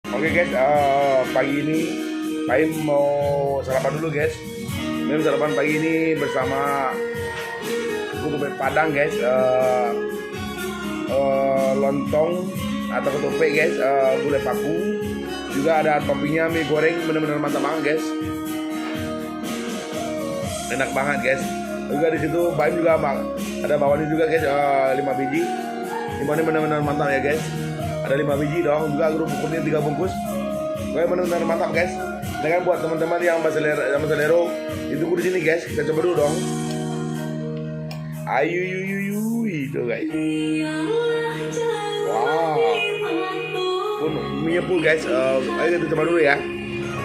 Oke guys, pagi ini Paim mau sarapan dulu guys. Paim sarapan pagi ini bersama gulai Padang guys, lontong atau ketupat guys, gulai paku. Juga ada toppingnya mie goreng, bener-bener mantap banget guys. Enak banget guys. Juga di situ Paim juga ada bawahnya juga guys, 5 biji. Ini bener-bener mantap ya guys. Ada 5 biji dong, juga kerupuknya 3 bungkus. Gue benar-benar mantap guys. Ini kan buat teman-teman yang Selero itu di sini guys. Kita coba dulu dong. Ayu itu guys. Wow. Pun mie full guys. Ayo kita coba dulu ya.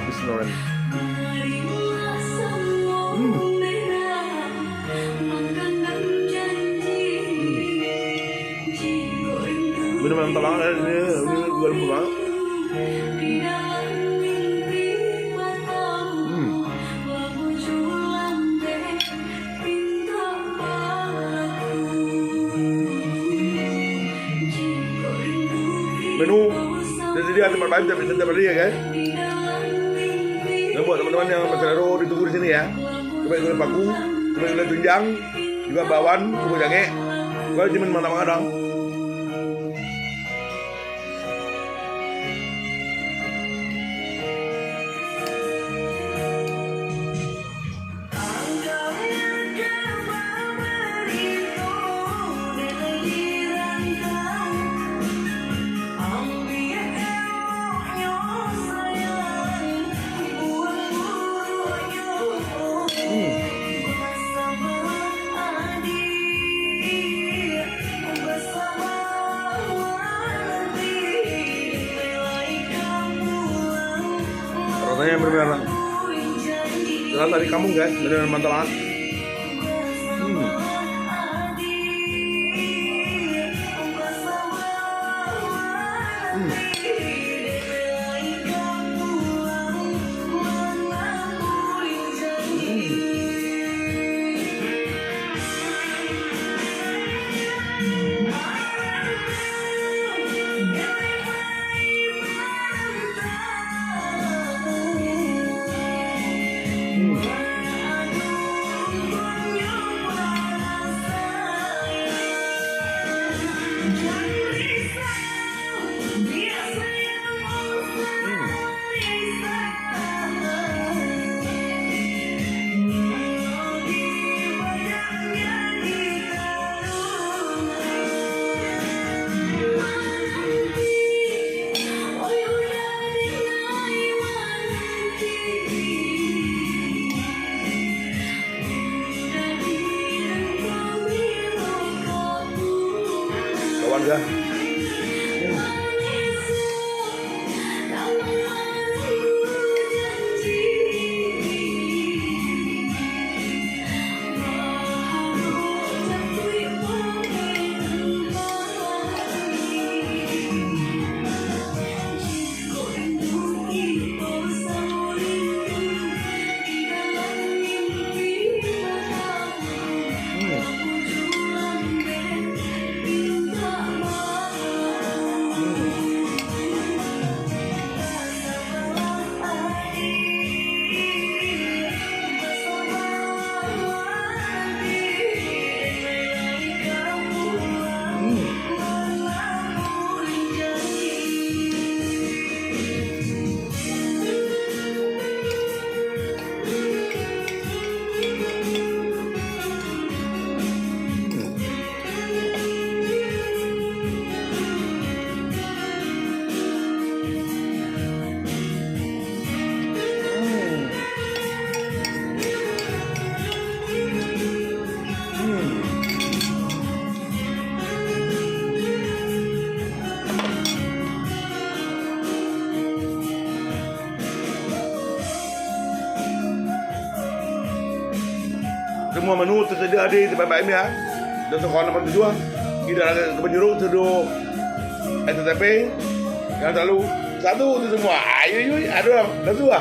Bismillahirrahmanirrahim. Bener-bener mantap banget ini juga lembut banget. Menu tersedia tempat lain setiap hari ya guys. Dan buat teman-teman yang Selero ditunggu di sini ya. Coba gulai paku, coba gulai tunjang, juga bakwan, kubu jange. Gue jamin mantap banget dong. Rasanya benar-benar terasa di kampung guys, benar-benar mantap banget. Kawan ya. Semua menu tersedia di tempat Paim ya. Dan sekolah nomor 7 tidak ada penjuru seduh STP yang selalu satu itu semua. Ayo, aduh, dah tua.